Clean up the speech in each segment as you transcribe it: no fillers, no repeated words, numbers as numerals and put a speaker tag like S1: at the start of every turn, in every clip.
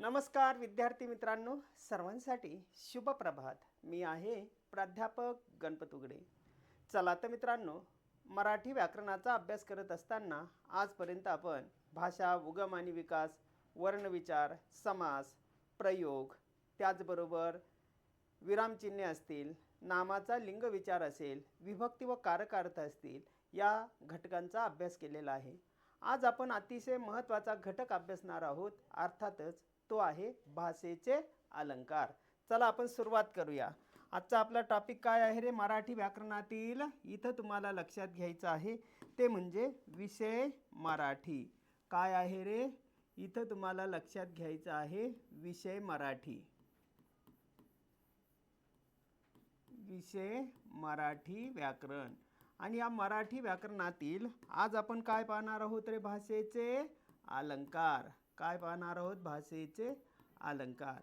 S1: नमस्कार विद्यार्थी मित्रांनो, सर्वांसाठी शुभ प्रभात. मी आहे प्राध्यापक गणपत उगडे. चला तर मित्रांनो, मराठी व्याकरणाचा अभ्यास करत असताना आजपर्यंत आपण भाषा, उगम आणि विकास, वर्णविचार, समास, प्रयोग, त्याचबरोबर विरामचिन्हे असतील, नामाचा लिंग विचार असेल, विभक्ती व कारक असतील, या घटकांचा अभ्यास केलेला आहे. आज आपण अतिशय महत्त्वाचा घटक अभ्यासणार आहोत. अर्थातच तो आहे भाषेचे अलंकार. चला आपण सुरुवात करूया. आजचा आपला टॉपिक काय आहे रे? मराठी व्याकरणातील इथं तुम्हाला लक्षात घ्यायचं आहे ते म्हणजे विषय मराठी. काय आहे रे? इथं तुम्हाला लक्षात घ्यायचं आहे विषय मराठी. विषय मराठी व्याकरण. आणि या मराठी व्याकरणातील आज आपण काय पाहणार आहोत रे? भाषेचे अलंकार. काय पाहणार आहोत? भाषेचे अलंकार.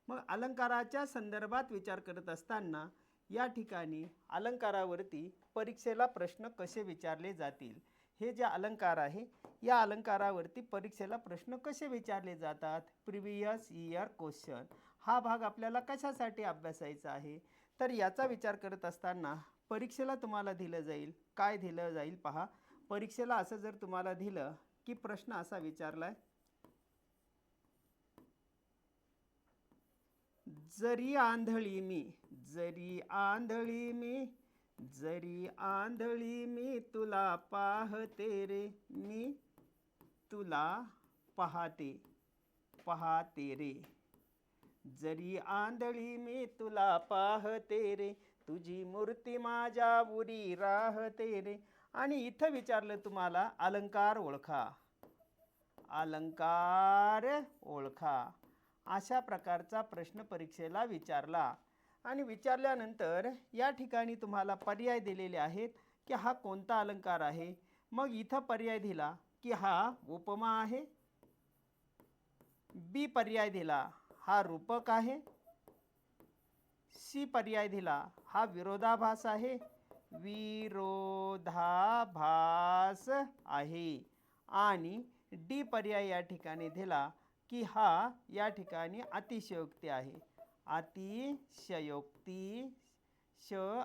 S1: मग अलंकाराच्या संदर्भात विचार करत असताना या ठिकाणी अलंकारावरती परीक्षेला प्रश्न कसे विचारले जातील, हे जे अलंकार आहे या अलंकारावरती परीक्षेला प्रश्न कसे विचारले जातात, प्रिव्हियस इयर क्वेश्चन, हा भाग आपल्याला कशासाठी अभ्यासायचा आहे. तर याचा विचार करत असताना परीक्षेला तुम्हाला दिलं जाईल, काय दिलं जाईल पहा. परीक्षेला असं जर तुम्हाला दिलं की प्रश्न असा विचारलाय, जरी आंधळी मी, जरी आंधळी मी, जरी आंधळी मी तुला पाहते रे, मी तुला पाहते, पाहते रे. जरी आंधळी मी तुला पाहते रे, तुझी मूर्ती माझ्या उरी राहते रे. आणि इथं विचारलं तुम्हाला अलंकार ओळखा, अलंकार ओळखा. अशा प्रकारचा प्रश्न परीक्षेला विचारला. आणि विचारल्यानंतर या ठिकाणी तुम्हाला पर्याय दिलेले आहेत की हा कोणता अलंकार आहे. मग इथं पर्याय दिला की हा उपमा आहे, बी पर्याय दिला हा रूपक आहे, सी पर्याय दिला हा विरोधाभास आहे, विरोधाभास आहे, आणि डी पर्याय या ठिकाणी दिला की हा या ठिकाणी अतिशयोक्ती आहे. अतिशयोक्ती,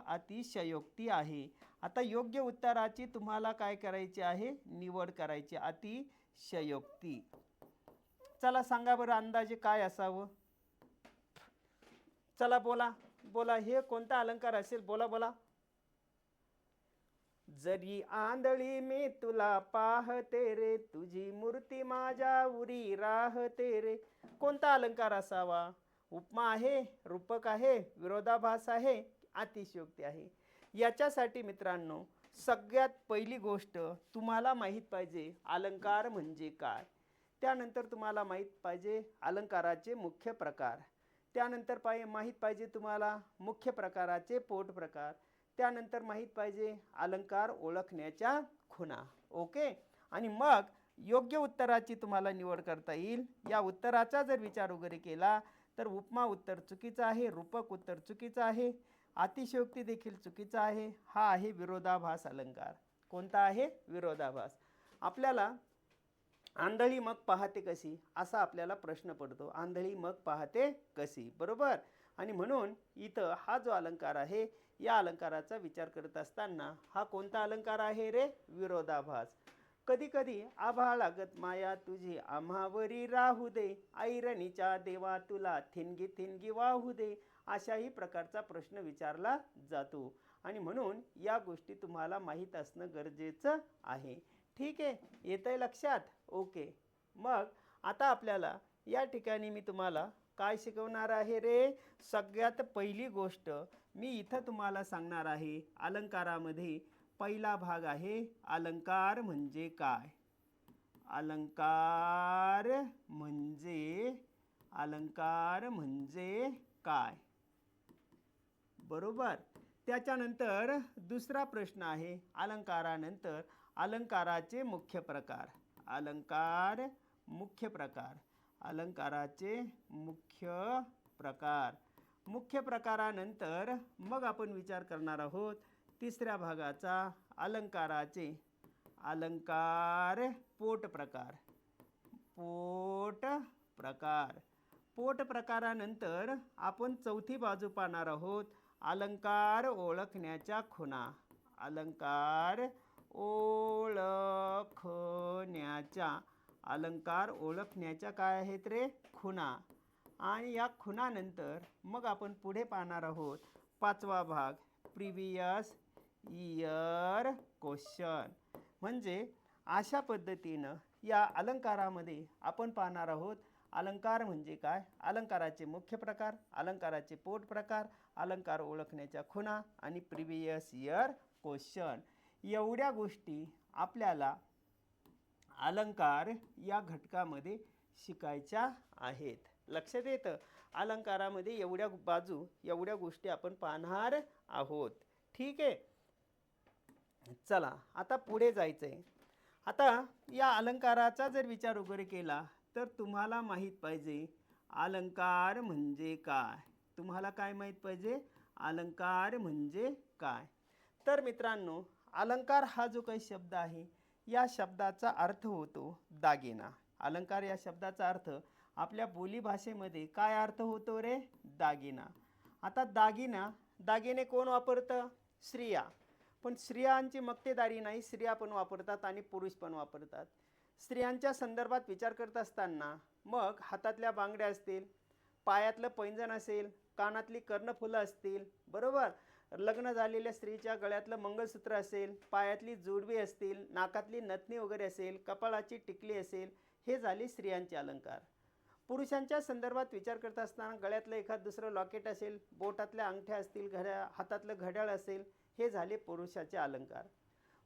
S1: अतिशयोक्ती आहे. आता योग्य उत्तराची तुम्हाला काय करायची आहे? निवड करायची, अतिशयोक्ती. चला सांगा बरं अंदाजे काय असावं. चला बोला बोला, हे कोणता अलंकार असेल? बोला बोला. जरी आंधळी मी तुला पाहते रे, तुझी मूर्ती माझ्या उरी राहते रे. कोणता अलंकार असावा? उपमा आहे, रूपक आहे, विरोधाभास आहे, अतिशयोक्ती आहे. याच्यासाठी मित्रांनो सगळ्यात पहिली गोष्ट तुम्हाला माहीत पाहिजे अलंकार म्हणजे काय. त्यानंतर तुम्हाला माहीत पाहिजे अलंकाराचे मुख्य प्रकार. त्यानंतर माहीत पाहिजे तुम्हाला मुख्य प्रकाराचे पोट प्रकार. त्यानंतर माहीत पाहिजे अलंकार ओळखण्याच्या खुणा. ओके. आणि मग योग्य उत्तराची तुम्हाला निवड करता येईल. या उत्तराचा जर विचार वगैरे केला तर उपमा उत्तर चुकीचं आहे, रूपक उत्तर चुकीचं आहे, अतिशयोक्ती देखील चुकीचं आहे. हा आहे विरोधाभास अलंकार. कोणता आहे? विरोधाभास. आपल्याला आंधळी मग पाहते कशी, असा आपल्याला प्रश्न पडतो. आंधळी मग पाहते कशी, बरोबर. आणि म्हणून इथं हा जो अलंकार आहे या अलंकाराचा विचार करत असताना हा कोणता अलंकार आहे रे? विरोधाभास. कधी कधी आभाळ लागत माया तुझी आम्हावरी राहू दे, ऐरणीच्या देवा तुला थिनगी थिनगी वाहू दे, अशाही प्रकारचा प्रश्न विचारला जातो. आणि म्हणून या गोष्टी तुम्हाला माहीत असणं गरजेचं आहे. ठीक आहे, येतंय लक्षात? ओके. मग आता आपल्याला या ठिकाणी मी तुम्हाला काय शिकवणार आहे रे? सगळ्यात पहिली गोष्ट मी इथं तुम्हाला सांगणार आहे अलंकारामध्ये पहिला भाग आहे अलंकार म्हणजे काय. अलंकार म्हणजे, अलंकार म्हणजे काय, बरोबर. त्याच्यानंतर दुसरा प्रश्न आहे अलंकारानंतर अलंकाराचे मुख्य प्रकार. अलंकार मुख्य प्रकार, अलंकाराचे मुख्य प्रकार. मुख्य प्रकारानंतर मग आपण विचार करणार आहोत तिसऱ्या भागाचा अलंकाराचे, अलंकार पोट प्रकार. पोट प्रकार. पोट प्रकारानंतर आपण चौथी बाजू पाहणार आहोत, अलंकार ओळखण्याच्या खुणा. अलंकार ओळखण्याच्या काय आहेत रे? खुणा. आणि या खुणानंतर मग आपण पुढे पाहणार आहोत पाचवा भाग, प्रिव्हियस इयर क्वेश्चन. म्हणजे अशा पद्धतीनं या अलंकारामध्ये आपण पाहणार आहोत अलंकार म्हणजे काय, अलंकाराचे मुख्य प्रकार, अलंकाराचे पोट प्रकार, अलंकार ओळखण्याच्या खुणा आणि प्रिव्हियस इयर क्वेश्चन. एवढ्या गोष्टी आपल्याला अलंकार या घटकामध्ये शिकायच्या आहेत. लक्षात येतं? अलंकारामध्ये एवढ्या बाजू, एवढ्या गोष्टी आपण पाहणार आहोत. ठीक आहे, चला आता पुढे जायचंय. आता या अलंकाराचा जर विचार वगैरे केला तर तुम्हाला माहीत पाहिजे अलंकार म्हणजे काय. तुम्हाला काय माहीत पाहिजे? अलंकार म्हणजे काय. तर मित्रांनो, अलंकार हा जो काही शब्द आहे या शब्दाचा अर्थ होतो दागिना. अलंकार या शब्दाचा अर्थ आपल्या बोलीभाषेमध्ये काय अर्थ होतो रे? दागिना. आता दागिने कोण वापरतं? स्त्रिया. पण स्त्रियांची मक्तेदारी नाही, स्त्रिया पण वापरतात आणि पुरुष पण वापरतात. स्त्रियांच्या संदर्भात विचार करत असताना मग हातातल्या बांगड्या असतील, पायातलं पैंजण असेल, कानातली कर्णफुलं असतील, बरोबर, लग्न झालेल्या स्त्रीच्या गळ्यातलं मंगळसूत्र असेल, पायातली जोडवी असतील, नाकातली नथनी वगैरे असेल, कपाळाची टिकली असेल, हे झाले स्त्रियांचे अलंकार. पुरुषांच्या संदर्भात विचार करत असताना गळ्यातलं एखाद दुसरं लॉकेट असेल, बोटातल्या अंगठ्या असतील, हातातलं घड्याळ असेल, हे झाले पुरुषाचे अलंकार.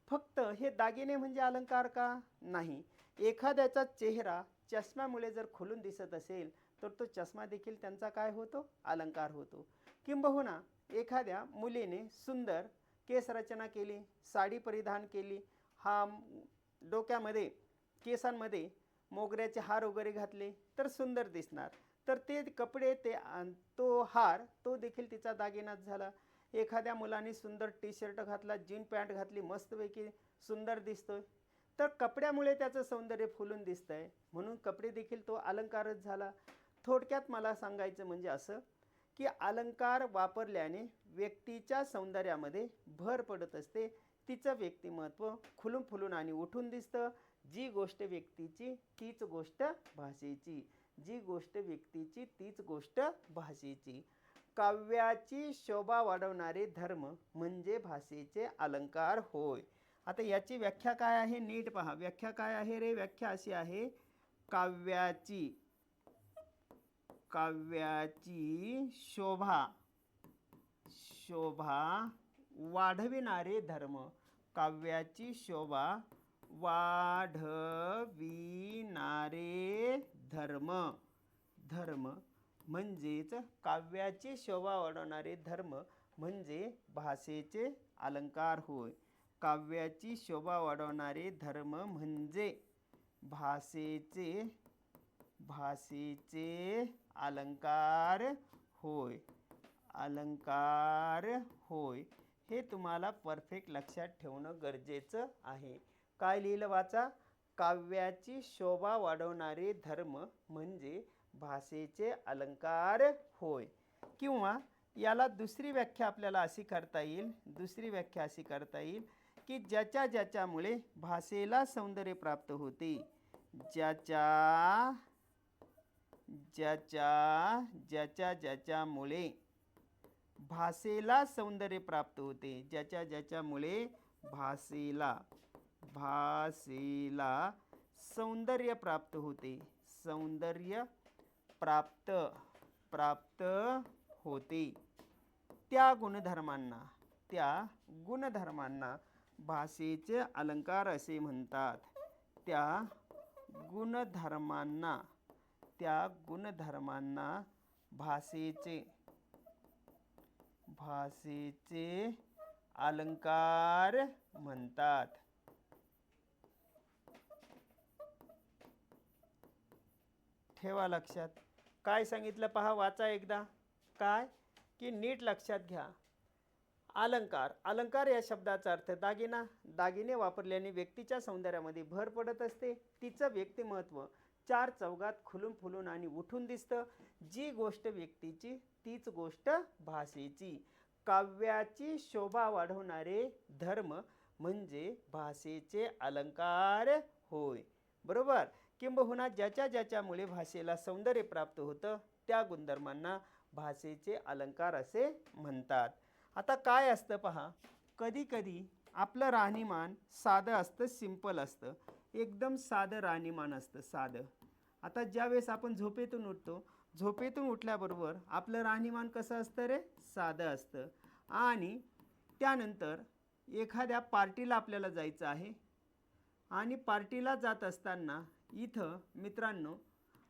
S1: फक्त हे दागिने म्हणजे अलंकार का? नाही. एखाद्याचा चेहरा चष्म्यामुळे जर खुलून दिसत असेल तर तो चष्मा देखील त्यांचा काय होतो? अलंकार होतो. किंबहुना एखाद्या मुलीने सुंदर केसरचना केली, साडी परिधान केली, डोक्यामध्ये केसांमध्ये मोगऱ्याचे हार वगैरे घातले तर सुंदर दिसणार. तर ते कपडे, तो हार, तो देखील तिचा दागिनाच झाला. एखाद्या मुलाने सुंदर टी शर्ट घातला, जीन पॅन्ट घातली, मस्तपैकी सुंदर दिसतोय, तर कपड्यामुळे त्याचं सौंदर्य फुलून दिसतंय, म्हणून कपडे देखील तो अलंकारच झाला. थोडक्यात मला सांगायचं म्हणजे असं की अलंकार वापरल्याने व्यक्तीच्या सौंदर्यामध्ये भर पडत असते. तिचं व्यक्तिमत्व खुलून फुलून आणि उठून दिसतं. जी गोष्ट व्यक्तीची तीच गोष्ट भाषेची, जी गोष्ट व्यक्तीची तीच गोष्ट भाषेची. काव्याची शोभा वाढवणारे धर्म म्हणजे भाषेचे अलंकार होय. आता याची व्याख्या काय आहे नीट पहा. व्याख्या काय आहे रे? व्याख्या अशी आहे, काव्याची शोभा वाढविणारे धर्म. काव्याची शोभा वाढविणारे धर्म म्हणजेच काव्याची शोभा वाढवणारे धर्म म्हणजे भाषेचे अलंकार होय. काव्याची शोभा वाढवणारे धर्म म्हणजे भाषेचे अलंकार होय. हे तुम्हाला परफेक्ट लक्षात ठेवणं गरजेचं आहे. काय लिहिलं वाचा? काव्याची शोभा वाढवणारे धर्म म्हणजे भाषेचे अलंकार होय. किंवा याला दुसरी व्याख्या आपल्याला अशी करता येईल, की ज्याच्यामुळे भाषेला सौंदर्य प्राप्त होते. ज्याच्यामुळे भाषेला सौंदर्य प्राप्त होते. ज्याच्यामुळे भाषेला सौंदर्य प्राप्त होते. प्राप्त होते. त्या गुणधर्मांना भाषेचे अलंकार असे म्हणतात. त्या गुणधर्मांना भाषेचे अलंकार म्हणतात. ठेवा लक्षात. काय सांगितलं पहा, वाचा एकदा. काय की नीट लक्षात घ्या. अलंकार या शब्दाचा अर्थ दागिना. दागिने वापरल्याने व्यक्तीच्या सौंदर्यामध्ये भर पडत असते. तिचं व्यक्तिमत्व चार चौघात खुलून फुलून आणि उठून दिसतं. जी गोष्ट व्यक्तीची तीच गोष्ट भाषेची. काव्याची शोभा वाढवणारे धर्म म्हणजे भाषेचे अलंकार होय. बरोबर. किंबहुना ज्याच्या ज्याच्यामुळे भाषेला सौंदर्य प्राप्त होतं त्या गुणधर्मांना भाषेचे अलंकार असे म्हणतात. आता काय असतं पहा, कधी कधी आपलं राहणीमान साधं असतं, सिंपल असतं, एकदम साधं राहणीमान असतं, साधं. आता ज्यावेळेस आपण झोपेतून उठतो, झोपेतून उठल्याबरोबर आपलं राहणीमान कसं असतं रे, साधं असतं. आणि त्यानंतर एखाद्या पार्टीला आपल्याला जायचं आहे आणि पार्टीला जात असताना इथं मित्रांनो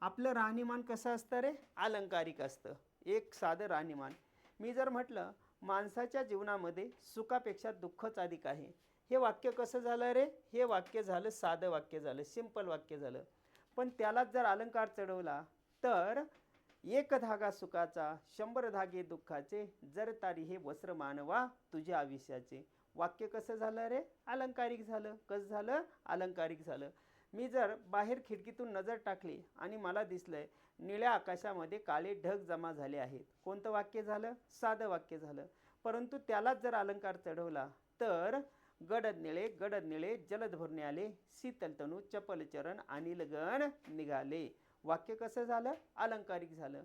S1: आपलं राहणीमान कसं असतं रे, अलंकारिक असतं, एक साधं राहणीमान. मी जर म्हटलं माणसाच्या जीवनामध्ये सुखापेक्षा दुःखच अधिक आहे, हे वाक्य कसं झालं रे, हे वाक्य झालं साधं वाक्य झालं, सिंपल वाक्य झालं. पण त्यालाच जर अलंकार चढवला तर एक धागा सुखाचा 100 धागे दुःखाचे, जर तारी हे वस्त्र मानवा तुझ्या आयुष्याचे. वाक्य कसं झालं रे, अलंकारिक झालं. कसं झालं, अलंकारिक झालं. मी जर बाहेर खिडकीतून नजर टाकली आणि मला दिसलंय निळ्या आकाशामध्ये काळे ढग जमा झाले आहेत, कोणतं वाक्य झालं, साधं वाक्य झालं. परंतु त्यालाच जर अलंकार चढवला तर गडद निळे जलद भरणे आले, शीतलतनू चपल चरण आणि लगन निघाले. वाक्य कसं झालं, अलंकारिक झालं.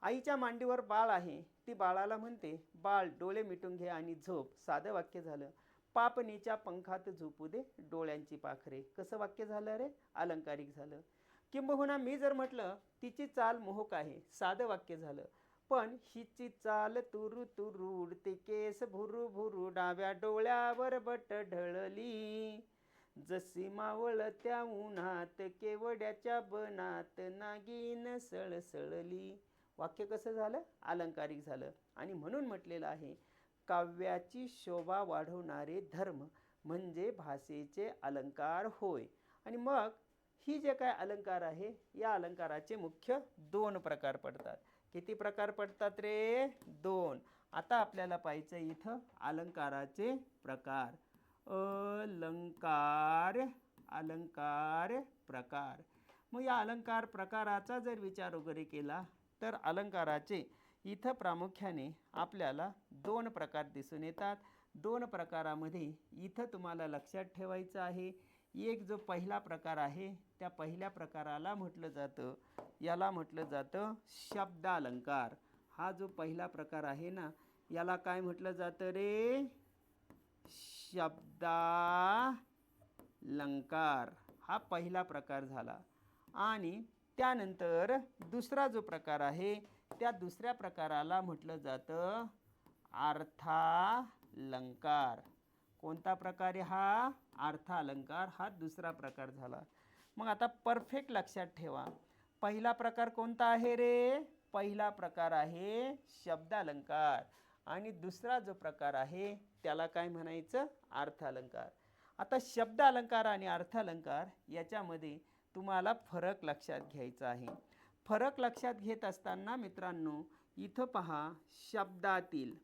S1: आईच्या मांडीवर बाळ आहे, ती बाळाला म्हणते बाळ डोळे मिटून घे आणि झोप, साधं वाक्य झालं. पापणीच्या पंखात झोपू दे डोळ्यांची पाखरे, कसं वाक्य झालं रे, अलंकारिक झालं. किंबहुना मी जर म्हटलं तिची चाल मोहक आहे, साधं वाक्य झालं. पण हिची चाल तुरु तुरु उडते केस भुरू भुरू, डाव्या डोळ्यावर बट ढळली, जशी मावळ त्या उन्हात केवड्याच्या बनात नागिन सळसळली. वाक्य कसं झालं, अलंकारिक झालं. आणि म्हणून म्हटलेलं आहे काव्याची शोभा वाढवणारे धर्म म्हणजे भाषेचे अलंकार होय. आणि मग ही जे काय अलंकार आहे या अलंकाराचे मुख्य दोन प्रकार पडतात. किती प्रकार पडतात रे, दोन. आता आपल्याला पाहायचं इथं अलंकाराचे प्रकार. अलंकार, अलंकार प्रकार. मग या अलंकार प्रकाराचा जर विचार वगैरे केला तर अलंकाराचे इथं प्रामुख्याने आपल्याला दोन प्रकार दिसून येतात. दोन प्रकारामध्ये इथं तुम्हाला लक्षात ठेवायचं आहे, एक जो पहिला प्रकार आहे त्या पहिल्या प्रकाराला म्हटलं जातं, याला म्हटलं जातं शब्दालंकार. हा जो पहिला प्रकार आहे ना याला काय म्हटलं जातं रे, शब्दालंकार. हा पहिला प्रकार झाला. आणि त्यानंतर दुसरा जो प्रकार आहे त्या दुसऱ्या प्रकाराला म्हटलं जातं अर्थालंकार. कोणता प्रकार आहे हा, अर्थालंकार. हा दुसरा प्रकार झाला. मग आता परफेक्ट लक्षात ठेवा, पहिला प्रकार कोणता आहे रे, पहिला प्रकार आहे शब्दालंकार. आणि दुसरा जो प्रकार आहे त्याला काय म्हणायचं, अर्थालंकार. आता शब्दालंकार आणि अर्थालंकार याच्यामध्ये तुम्हाला फरक लक्षात घ्यायचा आहे. फरक लक्षात घेत असताना मित्रांनो इथं पहा, शब्दातील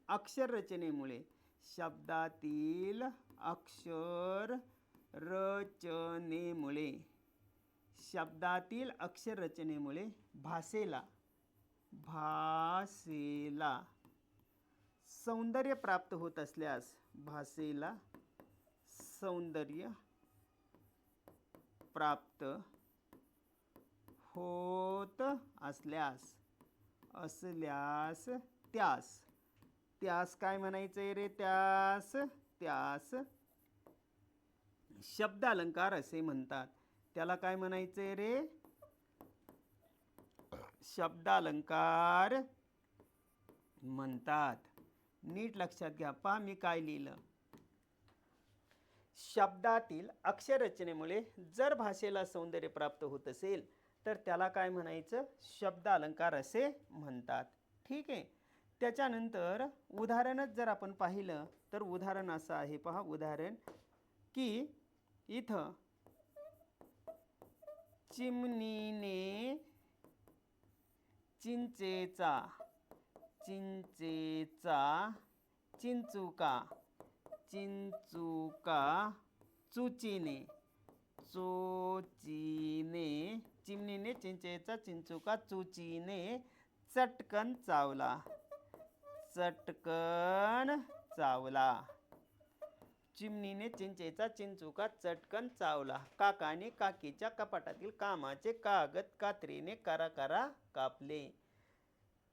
S1: अक्षर रचनेमुळे, शब्दातील अक्षर रचनेमुळे, शब्दातील अक्षर रचनेमुळे भाषेला सौंदर्य प्राप्त होत असल्यास, भाषेला सौंदर्य प्राप्त होत असल्यास त्यास काय म्हणायचंय रे, त्यास शब्दालंकार असे म्हणतात. त्याला काय म्हणायचंय रे, शब्दालंकार म्हणतात. नीट लक्षात घ्या. पहा मी काय लिहिलं, शब्दातील अक्षर रचनेमुळे जर भाषेला सौंदर्य प्राप्त होत असेल तर त्याला काय म्हणायचं, शब्दालंकार असे म्हणतात. ठीक आहे. त्याच्यानंतर उदाहरणच जर आपण पाहिलं तर उदाहरण असं आहे, पहा उदाहरण, की इथं चिमणीने चिंचेचा चिंचुका चुचीने, चोचीने, चिमणीने चिंचेचा चिंचुका चुचीने चटकन चावला, चटकन चावला. चिमणीने चिंचेचा चिंचुका चटकन चावला. काकाने काकीच्या कपाटातील कामाचे कागद कात्रीने कराकरा कापले.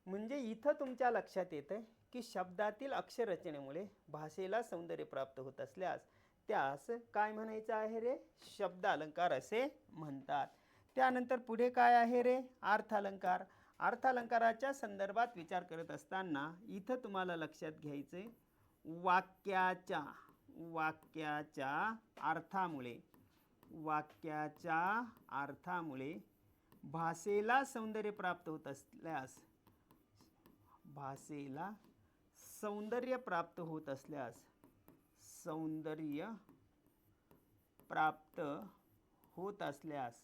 S1: म्हणजे इथं तुमच्या लक्षात येतं की शब्दातील अक्षररचनेमुळे भाषेला सौंदर्य प्राप्त होत असल्यास त्यास काय म्हणायचं आहे रे? शब्दालंकार असे म्हणतात. त्यानंतर पुढे काय आहे रे? अर्थालंकार. अर्थालंकाराच्या संदर्भात विचार करत असताना इथं तुम्हाला लक्षात घ्यायचे वाक्याच्या अर्थामुळे, वाक्याच्या अर्थामुळे भाषेला सौंदर्य प्राप्त होत असल्यास, भाषेला सौंदर्य प्राप्त होत असल्यास, सौंदर्य प्राप्त होत असल्यास,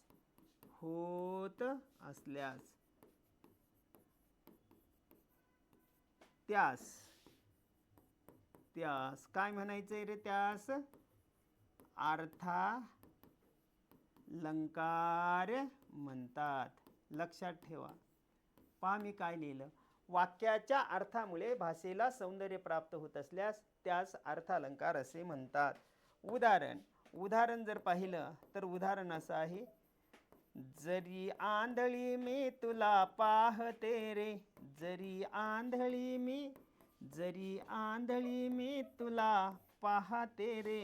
S1: त्यास काय म्हणायचंय रे? त्यास अर्थालंकार म्हणतात. लक्षात ठेवा. पहा मी काय लिहिलं. वाक्याच्या अर्थामुळे भाषेला सौंदर्य प्राप्त होत असल्यास त्यास अर्थालंकार असे म्हणतात. उदाहरण जर पाहिलं तर उदाहरण असं आहे. जरी आंधळी मी तुला पाहते रे, जरी आंधळी मी तुला पाहते रे,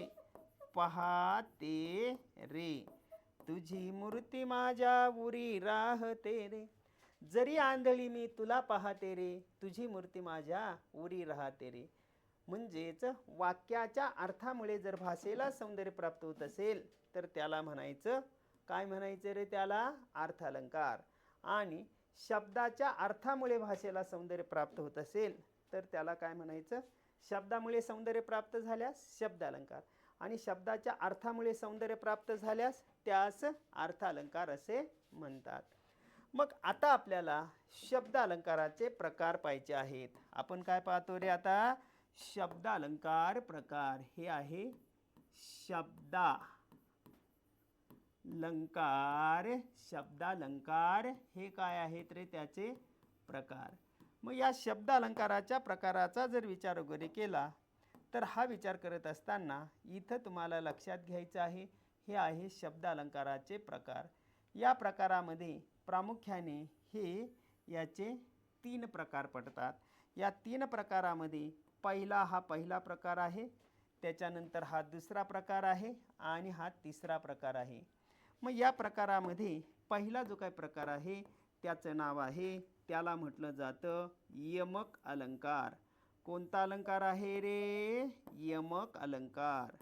S1: तुझी मूर्ती माझ्या उरी राहते रे. जरी आंधळी मी तुला पाहते रे, तुझी मूर्ती माझ्या उरी राहते रे. म्हणजेच वाक्याच्या अर्थामुळे जर भाषेला सौंदर्य प्राप्त होत असेल तर त्याला म्हणायचं काय? म्हणायचं रे त्याला? अर्थालंकार. आणि शब्दाच्या अर्थामुळे भाषेला सौंदर्य प्राप्त होत असेल तर त्याला काय म्हणायचं? शब्दामुळे सौंदर्य प्राप्त झाल्यास शब्दालंकार, आणि शब्दाच्या अर्थामुळे सौंदर्य प्राप्त झाल्यास त्यास अर्थालंकार असे म्हणतात. मग आता आपल्याला शब्दालंकाराचे प्रकार पाहायचे आहेत. आपण काय पाहतो रे आता? शब्दालंकार प्रकार. हे आहे शब्दालंकार हे काय आहेत रे? त्याचे प्रकार. मग या शब्दालंकाराच्या प्रकाराचा जर विचार वगैरे केला तर हा विचार करत असताना इथं तुम्हाला लक्षात घ्यायचं आहे हे आहे शब्दालंकाराचे प्रकार. या प्रकारामध्ये प्रामुख्याने हे याचे 3 प्रकार पडतात. या 3 प्रकारामध्ये हा पहिला प्रकार आहे, त्याच्यानंतर हा दुसरा प्रकार आहे आणि हा तिसरा प्रकार आहे. मग या प्रकारामध्ये पहिला जो काही प्रकार आहे त्याचं नाव आहे, त्याला म्हटलं जातं यमक अलंकार. कोणता अलंकार आहे रे? यमक अलंकार.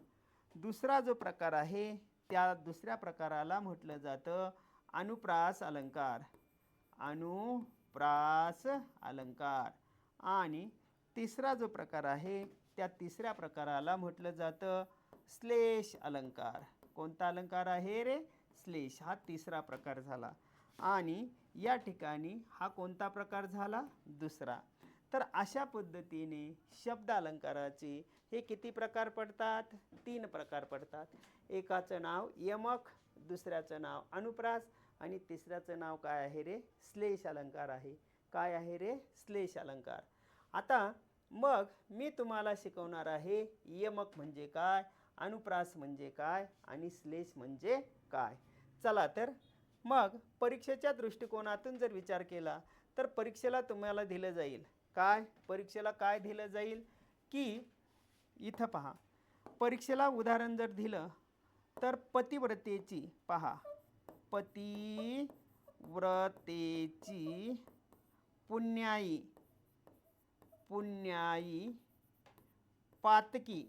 S1: दुसरा जो प्रकार आहे त्या दुसऱ्या प्रकाराला म्हटलं जातं अनुप्रास अलंकार. अनुप्रास अलंकार. आणि तिसरा जो प्रकार आहे त्या तिसऱ्या प्रकाराला म्हटलं जातं श्लेष अलंकार. कोणता अलंकार आहे रे? श्लेष. हा तिसरा प्रकार झाला. आणि या ठिकाणी हा कोणता प्रकार झाला? दुसरा. तर अशा पद्धतीने शब्दालंकाराचे हे किती प्रकार पडतात? 3 प्रकार पडतात. एकाचं नाव यमक, दुसऱ्याचं नाव अनुप्रास आणि तिसऱ्याचं नाव काय आहे रे? श्लेष अलंकार आहे. काय आहे रे? श्लेष अलंकार. आता मग मी तुम्हाला शिकवणार आहे यमक म्हणजे काय, अनुप्रास म्हणजे काय आणि श्लेष म्हणजे काय. चला तर मग परीक्षेच्या दृष्टिकोनातून जर विचार केला तर परीक्षेला तुम्हाला दिलं जाईल काय? परीक्षेला काय दिलं जाईल की इथं पहा, परीक्षेला उदाहरण जर दिलं तर पतिव्रतेची, पहा, पतिव्रतेची पुण्याई पातकी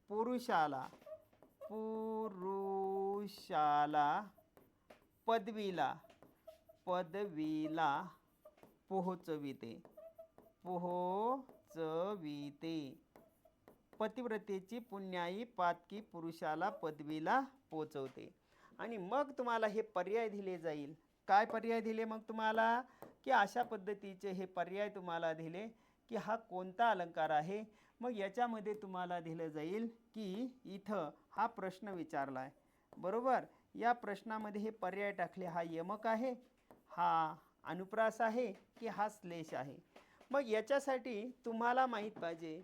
S1: पुरुषाला पदवीला पोहोचविते. पतिव्रतेची पुण्याई पातकी पुरुषाला पदवीला पोहोचवते. आणि मग तुम्हाला हे पर्याय दिले जाईल. काय पर्याय दिले मग तुम्हाला? की अशा पद्धतीचे हे पर्याय तुम्हाला दिले की हा कोणता अलंकार आहे मग याच्यामध्ये तुम्हाला दिलं जाईल की इथं हा प्रश्न विचारला आहे, बरोबर. या प्रश्नामध्ये हे पर्याय टाकले, हा यमक आहे, हा अनुप्रास आहे की हा श्लेष आहे. मग याच्यासाठी तुम्हाला माहीत पाहिजे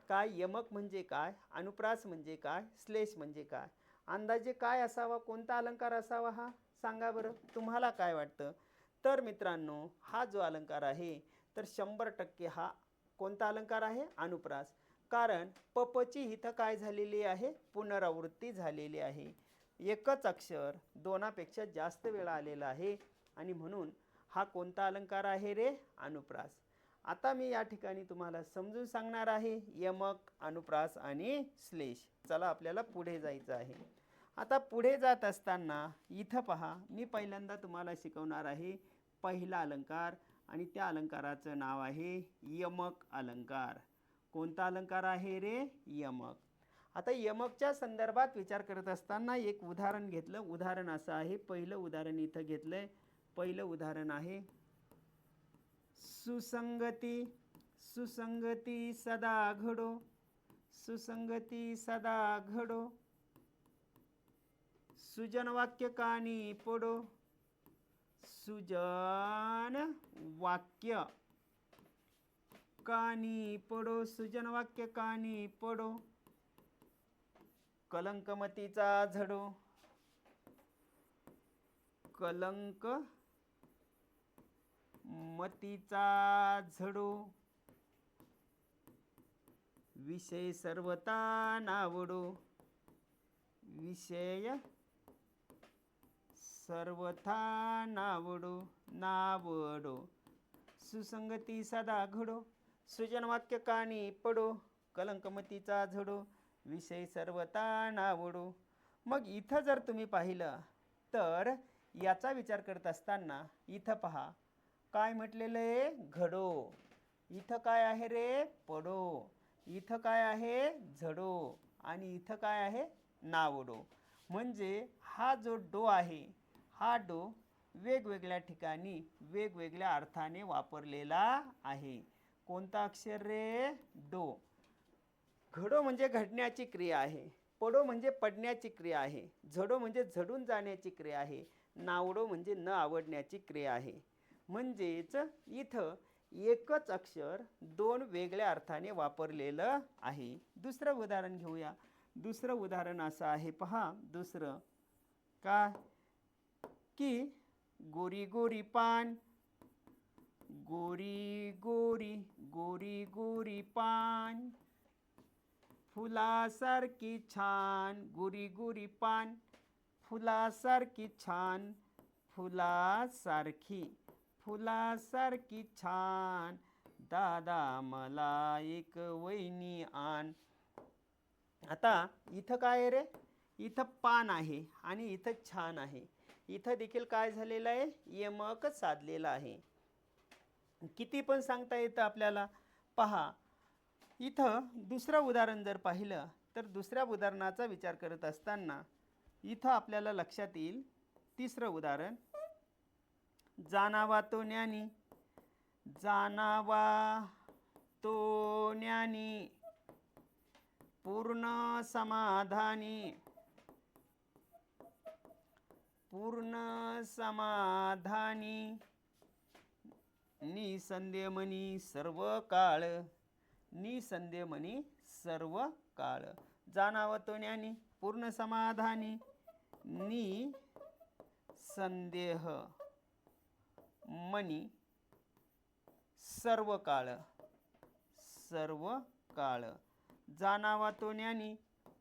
S1: काय यमक म्हणजे काय, अनुप्रास म्हणजे काय, श्लेष म्हणजे काय. अंदाजे काय असावा, कोणता अलंकार असावा हा सांगा बरं, तुम्हाला काय वाटतं. तर मित्रांनो, हा जो अलंकार आहे तर 100% हा कोणता अलंकार आहे, अनुप्रास. कारण पपची इथं काय झालेली आहे, पुनरावृत्ती झालेली आहे. एकच अक्षर दोनापेक्षा जास्त वेळा आलेला आहे आणि म्हणून हा कोणता अलंकार आहे रे, अनुप्रास. आता मी या ठिकाणी तुम्हाला समजून सांगणार आहे यमक, अनुप्रास आणि श्लेष. चला आपल्याला पुढे जायचं आहे. आता पुढे जात असताना इथं पहा, मी पहिल्यांदा तुम्हाला शिकवणार आहे पहिला अलंकार आणि त्या अलंकाराचं नाव आहे यमक अलंकार. कोणता अलंकार आहे रे, यमक. आता यमकच्या संदर्भात विचार करत असताना एक उदाहरण घेतलं. उदाहरण असं आहे, पहिलं उदाहरण इथं घेतलंय. पहिलं उदाहरण आहे सुसंगती. सुसंगती सदा घडो, सुसंगती सदा घडो, सुजन वाक्य कानी पडो, सुजन वाक्य कानी पडो, सुजन वाक्य कानी पडो, कलंकमतीचा झडो, कलंक मतीचा झडो, विषय सर्वता नावडो, विषय सर्वथा नावडो, नावडो, सुसंगती सदा घडो, सृजन वाक्य कानी पडो, कलंकमतीचा झडो, विषय सर्वता नावडो. मग इथं जर तुम्ही पाहिलं तर याचा विचार करत असताना इथं पहा काय म्हटलेलं आहे, घडो. इथं काय आहे रे, पडो. इथं काय आहे, झडो. आणि इथं काय आहे, नावडो. म्हणजे हा जो डो आहे, हा डो वेगवेगळ्या ठिकाणी वेगवेगळ्या अर्थाने वापरलेला आहे. कोणता अक्षर रे, डो. घडो म्हणजे घडण्याची क्रिया आहे, पडो म्हणजे पडण्याची क्रिया आहे, झडो म्हणजे झडून जाण्याची क्रिया आहे, नावडो म्हणजे न आवडण्याची क्रिया आहे. म्हणजेच इथं एकच अक्षर दोन वेगळ्या अर्थाने वापरलेलं आहे. दुसरं उदाहरण घेऊया. दुसरं उदाहरण असं आहे पहा. दुसरं काय की गोरी गोरी पान, गोरी गोरी गोरी गोरी पान, फुलासारखी छान, गोरी गोरी पान, फुलासारखी छान, फुलासारखी, फुलासारखी छान, दादा मला एक वैनी आण. आता इथं काय आहे रे, इथं पान आहे आणि इथं छान आहे. इथं देखील काय झालेलं आहे, यमक साधलेला आहे. किती पण सांगता येतं आपल्याला. पहा इथं दुसरं उदाहरण जर पाहिलं तर दुसऱ्या उदाहरणाचा विचार करत असताना इथं आपल्याला लक्षात येईल तिसरं उदाहरण, जाणावा तो ज्ञानी, जाणावा तो ज्ञानी, पूर्ण समाधानी, पूर्ण समाधानी, निसंदेह मनी सर्व काळ, निसंदेह मनी सर्व काळ. जाणावा तो ज्ञानी, पूर्ण समाधानी, निसंदेह मनी सर्व काळ, सर्व काळ. जाणावा तो ज्ञानी,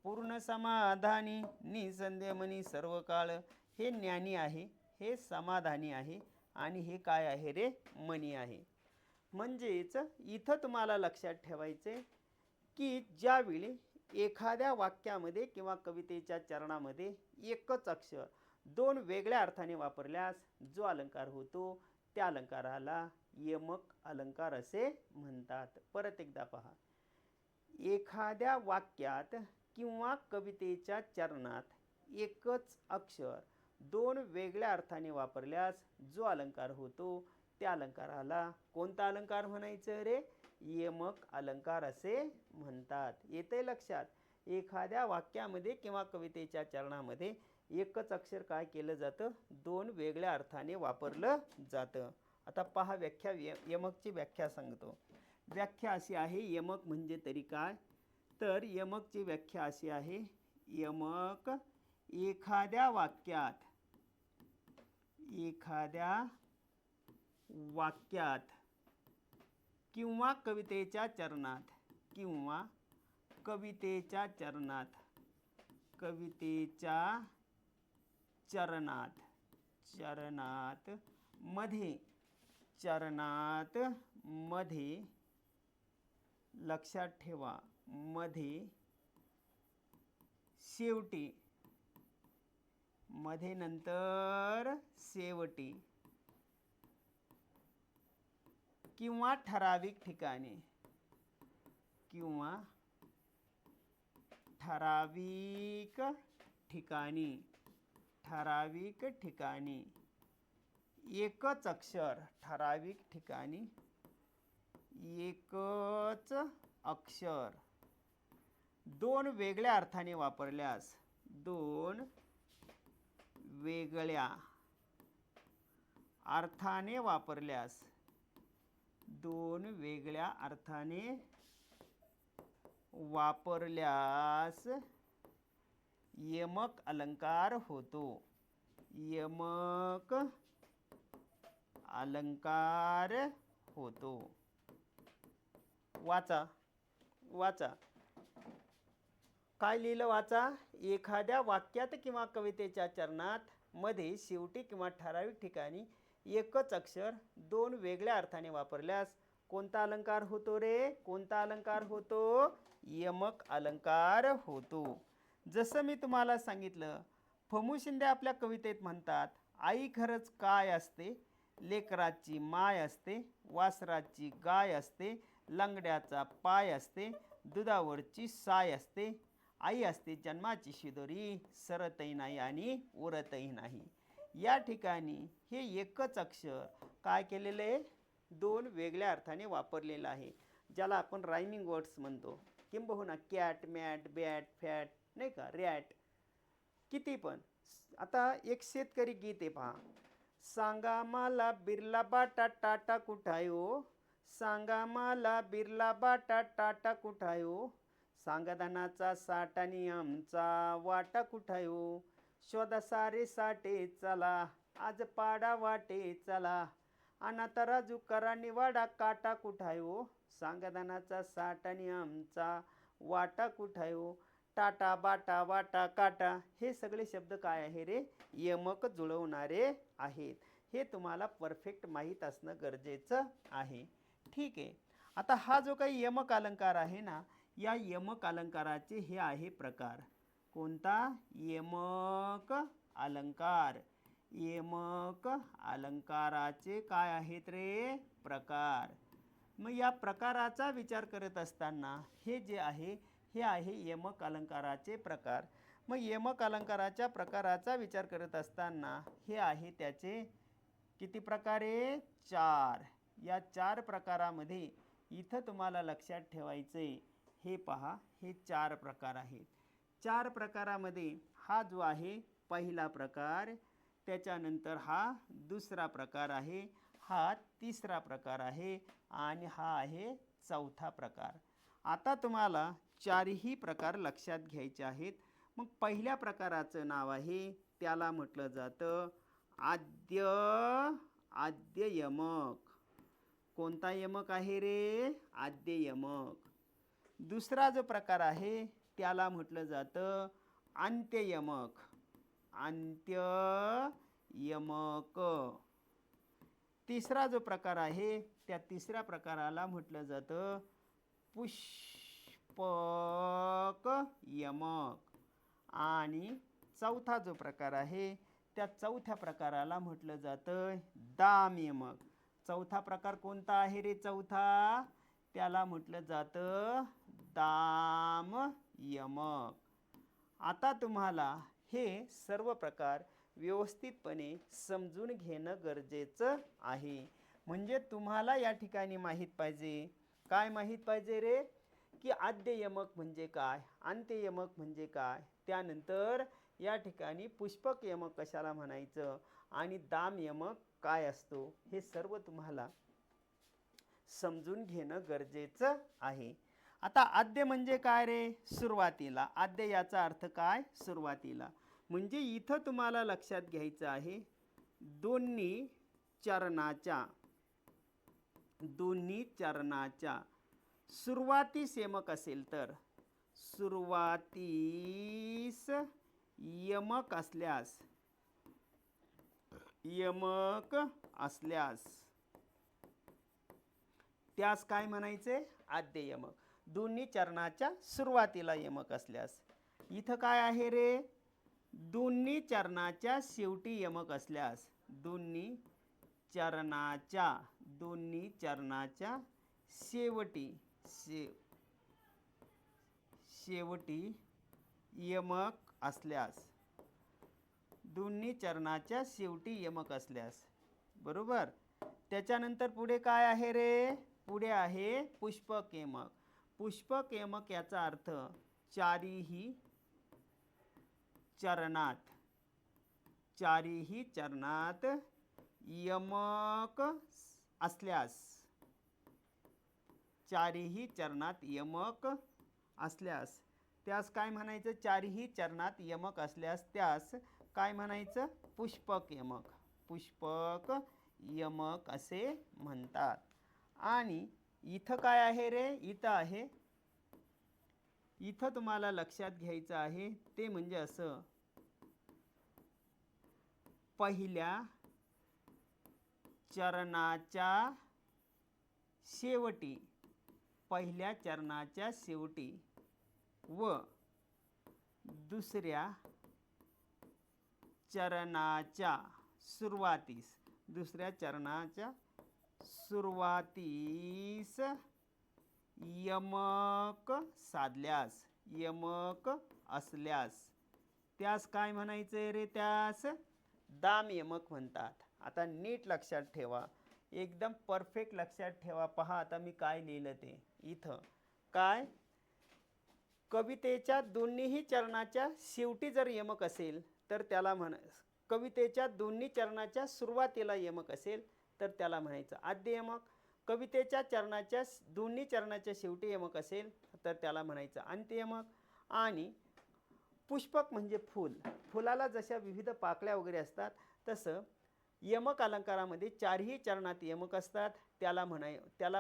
S1: पूर्ण समाधानी, निसंदेह मनी सर्व काळ. हे ज्ञानी आहे, हे समाधानी आहे आणि हे काय आहे रे, मनी आहे. म्हणजेच इथं तुम्हाला लक्षात ठेवायचे की ज्यावेळी एखाद्या वाक्यामध्ये किंवा कवितेच्या चरणामध्ये एकच अक्षर दोन वेगळ्या अर्थाने वापरल्यास जो अलंकार होतो त्या अलंकाराला यमक अलंकार असे म्हणतात. परत एकदा पहा, एखाद्या वाक्यात किंवा कवितेच्या चरणात एकच अक्षर दोन वेगळ्या अर्थाने वापरल्यास जो अलंकार होतो त्या अलंकाराला कोणता अलंकार म्हणायचं रे, यमक अलंकार असे म्हणतात. येते लक्षात? एखाद्या वाक्यामध्ये किंवा कवितेच्या चरणामध्ये एकच अक्षर काय केलं जातं, दोन वेगळ्या अर्थाने वापरलं जातं. आता पहा व्याख्या, यमकची व्याख्या सांगतो. व्याख्या अशी आहे, यमक म्हणजे तरी काय, तर यमकची व्याख्या अशी आहे, यमक एखाद्या वाक्यात किंवा कवितेच्या चरणात मध्ये लक्षात ठेवा, मध्ये शेवटी, मध्ये नंतर शेवटी किंवा ठराविक ठिकाणी एकच अक्षर, दोन वेगळ्या अर्थाने वापरल्यास, यमक अलंकार होतो. वाचा काय लिहिलं, वाचा. एखाद्या वाक्यात किंवा कवितेच्या चरणात मध्ये शेवटी किंवा ठराविक ठिकाणी एकच अक्षर दोन वेगळ्या अर्थाने वापरल्यास कोणता अलंकार होतो रे? कोणता अलंकार होतो? यमक अलंकार होतो. जसं मी तुम्हाला सांगितलं, फमू शिंदे आपल्या कवितेत म्हणतात, आई खरंच काय असते, लेकराची माय असते, वासराची गाय असते, लंगड्याचा पाय असते, दुधावरची साय असते, आई असते जन्माची शिदोरी, सरतही नाही आणि उरतही नाही. या ठिकाणी हे एकच अक्षर काय केलेले, दोन वेगळ्या अर्थाने वापरलेलं आहे, ज्याला आपण रायमिंग वर्ड्स म्हणतो. किंबहुना कॅट, मॅट, बॅट, फॅट, नाही का, रॅट, किती पण. आता एक शेतकरी गीत आहे पहा. सांगा मला बिर्ला बाटा टाटा कुठायो, सांगा मला बिर्ला बाटा टाटा कुठायो, सांगदानाचा साठानी आमचा वाटा कुठायो, शोधा सारे साठे चला, आज पाडा वाटे चला, अनाथ राजू करा निवाडा काटा कुठायो, सांगदानाचा साठानी आमचा वाटा कुठायो, टाटा बाटा वाटा काटा, हे सगळे शब्द काय आहे रे? यमक जुळवणारे आहेत. हे तुम्हाला परफेक्ट माहीत असणं गरजेचं आहे. ठीक आहे. आता हा जो काही यमक अलंकार आहे ना, या यमक अलंकाराचे हे आहे प्रकार. कोणता? यमक अलंकार. यमक अलंकाराचे काय आहेत रे? प्रकार. मग या प्रकाराचा विचार करत असताना हे जे आहे, हे आहे यमक अलंकाराचे प्रकार. मग यमक अलंकाराच्या प्रकाराचा विचार करत असताना हे आहे त्याचे किती प्रकारे? 4. या 4 प्रकारामध्ये इथं तुम्हाला लक्षात ठेवायचे, हे पहा, हे 4 प्रकार आहेत. 4 प्रकारामध्ये हा जो आहे पहिला प्रकार, त्याच्यानंतर हा दुसरा प्रकार आहे, हा तिसरा प्रकार आहे आणि हा आहे चौथा प्रकार. आता तुम्हाला 4ही प्रकार लक्षात घ्यायचे आहेत. मग पहिल्या प्रकाराचं नाव आहे, त्याला म्हटलं जातं आद्य यमक. कोणता यमक आहे रे? आद्य यमक. दुसरा जो प्रकार आहे त्याला म्हटलं जातं अंत्य यमक. अंत्य यमक. तिसरा जो प्रकार आहे त्या तिसऱ्या प्रकाराला म्हटलं जातं पुष्पक यमक. आणि चौथा जो प्रकार आहे त्या चौथ्या प्रकाराला म्हटलं जातं दाम यमक. चौथा प्रकार कोणता आहे रे? चौथा, त्याला म्हटलं जातं दाम यमक. आता तुम्हाला हे सर्व प्रकार व्यवस्थितपणे समजून घेणं गरजेचं आहे. म्हणजे तुम्हाला या ठिकाणी माहीत पाहिजे काय माहीत पाहिजे रे, की आद्य यमक म्हणजे काय, अंत्य यमक म्हणजे काय, त्यानंतर या ठिकाणी पुष्पक यमक कशाला म्हणायचं आणि दाम यमक काय असतो, हे सर्व तुम्हाला समजून घेणं गरजेचं आहे. आता आद्य म्हणजे काय रे, सुरुवातीला. आद्य याचा अर्थ काय, सुरुवातीला. म्हणजे इथं तुम्हाला लक्षात घ्यायचं आहे, दोन्ही चरणाच्या सुरुवातीस यमक असेल तर, सुरुवातीस यमक असल्यास त्यास काय म्हणायचे, आद्य यमक. दोन्ही चरणाच्या सुरुवातीला यमक असल्यास. इथं काय आहे रे, दोन्ही चरणाच्या शेवटी यमक असल्यास, दोन्ही चरणाच्या शेवटी यमक असल्यास, दोन्ही चरणाच्या शेवटी यमक असल्यास, बरोबर. त्याच्यानंतर पुढे काय आहे रे, पुढे आहे पुष्पक यमक. पुष्पक यमक याचा अर्थ चारीही चरणात यमक असल्यास, चारीही चरणात यमक असल्यास त्यास काय म्हणायचं, चारीही चरणात यमक असल्यास त्यास काय म्हणायचं, पुष्पक यमक असे म्हणतात. आणि इथं काय आहे रे, इथं तुम्हाला लक्षात घ्यायचं आहे ते म्हणजे असं, पहिल्या चरणाच्या शेवटी व दुसऱ्या चरणाच्या सुरुवातीस यमक असल्यास त्यास काय म्हणायचंय रे, त्यास दाम यमक म्हणतात. आता नीट लक्षात ठेवा, एकदम परफेक्ट लक्षात ठेवा. पहा आता मी काय लिहिलं ते इथं. काय, कवितेच्या दोन्हीही चरणाच्या शेवटी जर यमक असेल तर त्याला कवितेच्या दोन्ही चरणाच्या सुरुवातीला यमक असेल तर त्याला म्हणायचं आद्य यमक. कवितेच्या दोन्ही चरणाच्या शेवटी यमक असेल तर त्याला म्हणायचं अंत्य यमक. आणि पुष्पक म्हणजे फूल. फुलाला जशा विविध पाकळ्या वगैरे असतात तसं यमक अलंकारामध्ये चारही चरणात यमक असतात, त्याला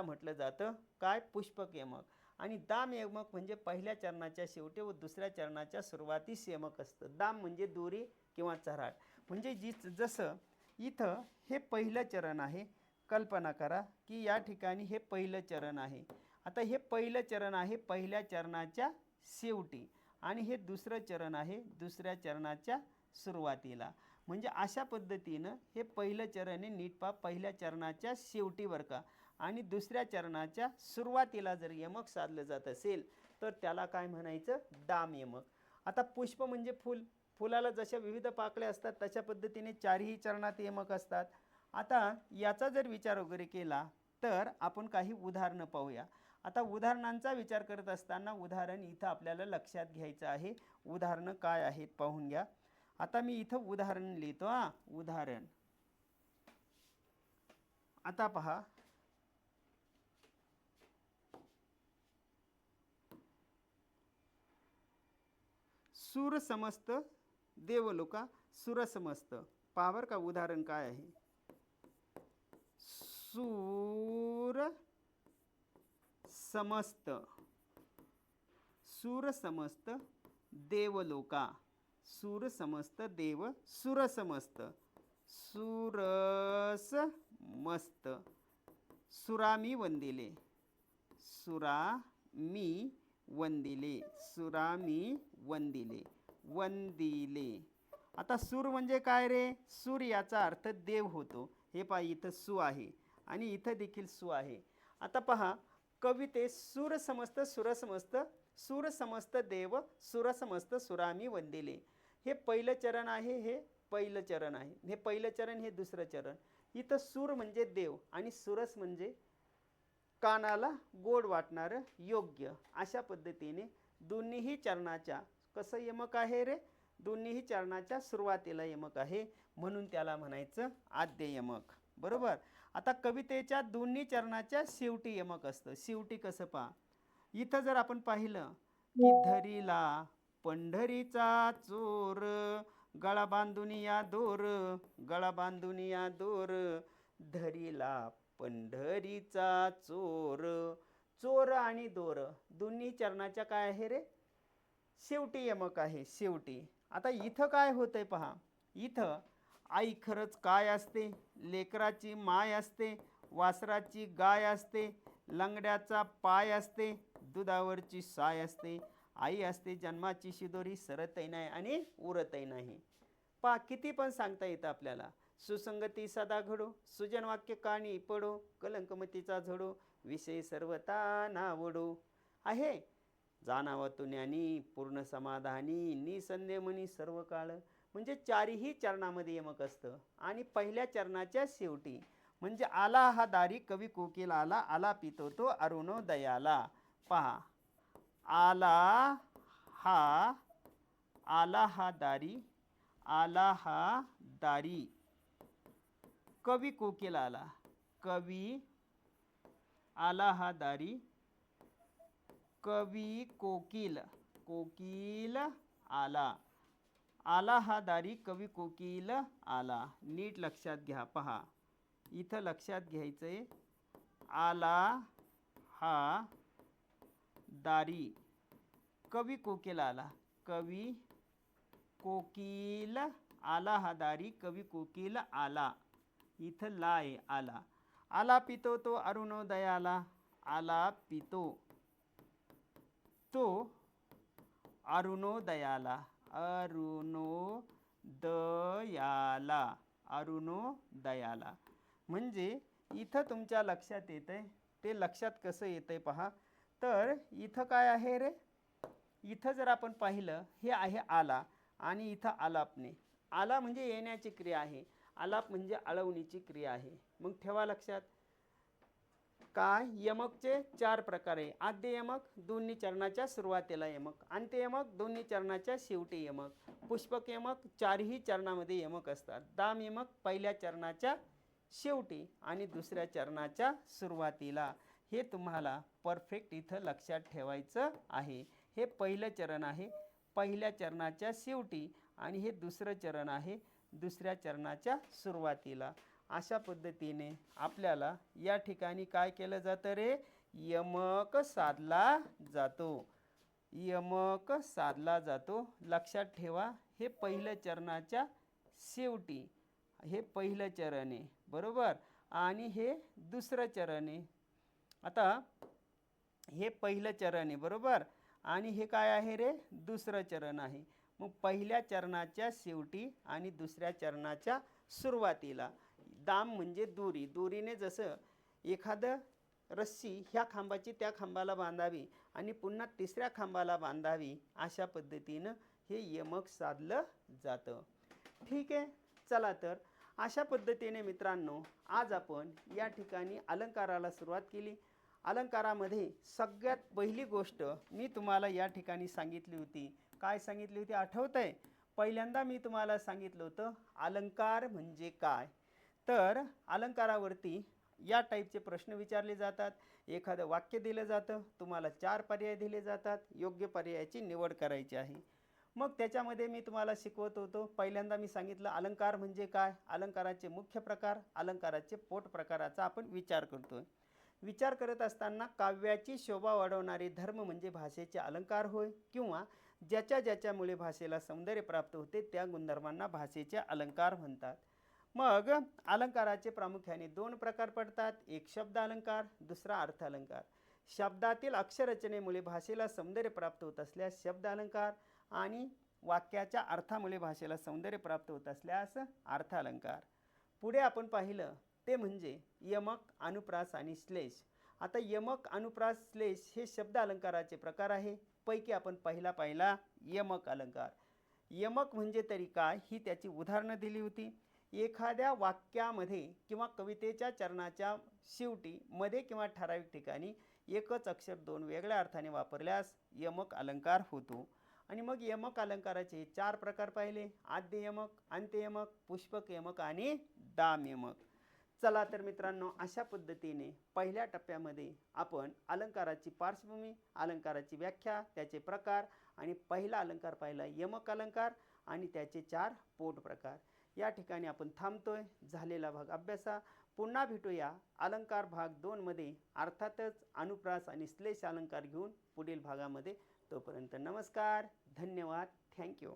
S1: म्हटलं जातं काय, पुष्पक यमक. आणि दाम यमक म्हणजे पहिल्या चरणाच्या शेवटी व दुसऱ्या चरणाच्या सुरुवातीस यमक असतं. दाम म्हणजे दोरी किंवा चऱ्हाट. म्हणजे जसं इथं हे पहिलं चरण आहे, कल्पना करा की या ठिकाणी हे पहिलं चरण आहे. आता हे पहिलं चरण आहे पहिल्या चरणाच्या शेवटी आणि हे दुसरं चरण आहे दुसऱ्या चरणाच्या सुरुवातीला. म्हणजे अशा पद्धतीनं हे पहिलं चरण आहे, नीट पहा, पहिल्या चरणाच्या शेवटी बरं का, आणि दुसऱ्या चरणाच्या सुरुवातीला जर यमक साधलं जात असेल तर त्याला काय म्हणायचं, दाम यमक. आता पुष्प म्हणजे फूल. फुलाला जशा विविध पाकळ्या असतात तशा पद्धतीने चारही चरणात यमक असतात. आता याचा जर विचार वगैरे केला तर आपण काही उदाहरणं पाहूया. आता उदाहरणांचा विचार करत असताना उदाहरण इथं आपल्याला लक्षात घ्यायचं आहे. उदाहरणं काय आहेत पाहून घ्या. आता मी इथं उदाहरण लिहितो. उदाहरण आता पहा, सूर समस्त देवलोका सूर समस्त. पावर का उदाहरण काय आहे, सूर समस्त देवलोका. सूर समस्त देव सुरसमस्त. सुरसमस्त. सुरामी वंदिले. वंदिले. आता सूर म्हणजे काय रे, सूर याचा अर्थ देव होतो. हे पहा इथं सु आहे आणि इथं देखील सु आहे. आता पहा, कविते सूर समस्त देव सुरसमस्त सुरामी वंदिले. हे पहिलं चरण आहे, हे पहिलं चरण आहे, हे पहिलं चरण, हे दुसरं चरण. इथं सूर म्हणजे देव आणि सुरस म्हणजे कानाला गोड वाटणारं योग्य, अशा पद्धतीने दोन्हीही चरणाच्या कसं यमक आहे रे, दोन्हीही चरणाच्या सुरुवातीला यमक आहे, म्हणून त्याला म्हणायचं आद्य यमक. बरोबर. आता कवितेच्या दोन्ही चरणाच्या शेवटी यमक असतं. शेवटी कसं पहा, इथं जर आपण पाहिलं की धरीला पंढरीचा चोर, गळा बांधून या दोर, गळा बांधून या दोर, धरीला पंढरीचा चोर. चोर आणि दोर दोन्ही चरणाच्या काय आहे रे, शेवटी यमक आहे, शेवटी. आता इथं काय होतंय पहा, इथं आई खरंच काय असते, लेकराची माय असते, वासराची गाय असते, लंगड्याचा पाय असते, दुधावरची साय असते, आई असते जन्माची शिदोरी, सरतही नाही आणि उरतही नाही. पा किती पण सांगता येतं आपल्याला. सुसंगती सदा घडो, सुजन वाक्य काणी पडो, कलंकमतीचा झडो, विषय सर्वता नावडो. आहे जाणावा तो ज्ञानी, पूर्ण समाधानी, निसंदेह मनी सर्व काळ. म्हणजे चारही चरणामध्ये यमक असतं. आणि पहिल्या चरणाच्या शेवटी म्हणजे आला हा दारी कवी कोकिल आला, आला पितो तो अरुणोदयाला. पहा, आला हा दारी, आला हा दारी कवी कोकिल आला, कवी आला हा दारी कवी कोकिल, कोकिल आला, आला हा दारी कवी कोकिल आला. नीट लक्षात घ्या. पहा इथं लक्षात घ्यायचंय, आला हा दारी कवी कोकिल आला, कवी कोकिल आला हा दारी कवी कोकिल आला. इथं लाय आला, आला पितो तो अरुणोदयाला, आला पितो तो अरुणोदयाला, अरुणोदयाला, अरुणोदयाला. म्हणजे इथं तुमच्या लक्षात येतंय, ते लक्षात कसं येतंय पहा. तर इथं काय आहे रे, इथं जर आपण पाहिलं, हे आहे आला आणि इथं आलापने. आला म्हणजे येण्याची क्रिया आहे, आलाप म्हणजे अळवणीची क्रिया आहे. मग ठेवा लक्षात. काय यमकचे चार प्रकार आहे. आद्य यमक दोन्ही चरणाच्या सुरुवातीला यमक, अंत्य यमक दोन्ही चरणाच्या शेवटी यमक, पुष्पक यमक चारही चरणामध्ये यमक असतात, दाम यमक पहिल्या चरणाच्या शेवटी आणि दुसऱ्या चरणाच्या सुरुवातीला. हे तुम्हाला परफेक्ट इथं लक्षात ठेवायचं आहे. हे पहिलं चरण आहे पहिल्या चरणाच्या शेवटी आणि हे दुसरं चरण आहे दुसऱ्या चरणाच्या सुरुवातीला. अशा पद्धतीने आपल्याला या ठिकाणी काय केलं जातं रे, यमक साधला जातो, यमक साधला जातो. लक्षात ठेवा, हे पहिल्या चरणाच्या शेवटी, हे पहिलं चरण आहे. बरोबर. आणि हे दुसरं चरण आहे. आता हे पहिलं चरण आहे. बरोबर. आणि हे काय आहे रे, दुसरं चरण आहे. मग पहिल्या चरणाच्या शेवटी आणि दुसऱ्या चरणाच्या सुरुवातीला. दाम म्हणजे दोरी, दोरीने जसं एखादं रस्सी ह्या खांबाची त्या खांबाला बांधावी आणि पुन्हा तिसऱ्या खांबाला बांधावी, अशा पद्धतीनं हे यमक साधलं जातं. ठीक आहे. चला तर अशा पद्धतीने मित्रांनो आज आपण या ठिकाणी अलंकाराला सुरुवात केली. अलंकारामध्ये सगळ्यात पहिली गोष्ट मी तुम्हाला या ठिकाणी सांगितली होती. काय सांगितली होती आठवतंय? पहिल्यांदा मी तुम्हाला सांगितलं होतं अलंकार म्हणजे काय. तर अलंकारावरती या टाईपचे प्रश्न विचारले जातात. एखादं वाक्य दिलं जातं, तुम्हाला 4 पर्याय दिले जातात, योग्य पर्यायाची निवड करायची आहे. मग त्याच्यामध्ये मी तुम्हाला शिकवत होतो. पहिल्यांदा मी सांगितलं अलंकार म्हणजे काय, अलंकाराचे मुख्य प्रकार, अलंकाराचे पोट प्रकाराचा आपण विचार करतोय. विचार करत असताना काव्याची शोभा वाढवणारे धर्म म्हणजे भाषेचे अलंकार होय, किंवा ज्याच्या ज्याच्यामुळे भाषेला सौंदर्य प्राप्त होते त्या गुणधर्मांना भाषेचे अलंकार म्हणतात. मग अलंकाराचे प्रामुख्याने 2 प्रकार पडतात. एक शब्द अलंकार, दुसरा अर्थ अलंकार. शब्दातील अक्षररचनेमुळे भाषेला सौंदर्य प्राप्त होत असल्यास शब्द अलंकार, आणि वाक्याच्या अर्थामुळे भाषेला सौंदर्य प्राप्त होत असल्यास अर्थ अलंकार. पुढे आपण पाहिलं ते म्हणजे यमक, अनुप्रास आणि श्लेष. आता यमक, अनुप्रास, श्लेष हे शब्द अलंकाराचे प्रकार आहे. पैकी आपण पाहिला यमक अलंकार. यमक म्हणजे तरी काय ही त्याची उदाहरणं दिली होती. एखाद्या वाक्यामध्ये किंवा कवितेच्या चरणाच्या शेवटी मध्ये किंवा ठराविक ठिकाणी एकच अक्षर दोन वेगळ्या अर्थाने वापरल्यास यमक अलंकार होतो. आणि मग यमक अलंकाराचे 4 प्रकार पाहिले: आद्य यमक, अंत्य यमक, पुष्पक यमक आणि दाम यमक. चला तर मित्रांनो, अशा पद्धतीने पहिल्या टप्प्यामध्ये आपण अलंकाराची पार्श्वभूमी, अलंकाराची व्याख्या, त्याचे प्रकार आणि पहिला अलंकार पाहिला यमक अलंकार आणि त्याचे 4 पोट प्रकार. या ठिकाणी आपण थांबतोय. झालेला भाग अभ्यासा. पुन्हा भेटूया अलंकार भाग 2 मध्ये, अर्थातच अनुप्रास आणि श्लेष अलंकार घेऊन पुढील भागामध्ये. तोपर्यंत नमस्कार, धन्यवाद, थँक्यू.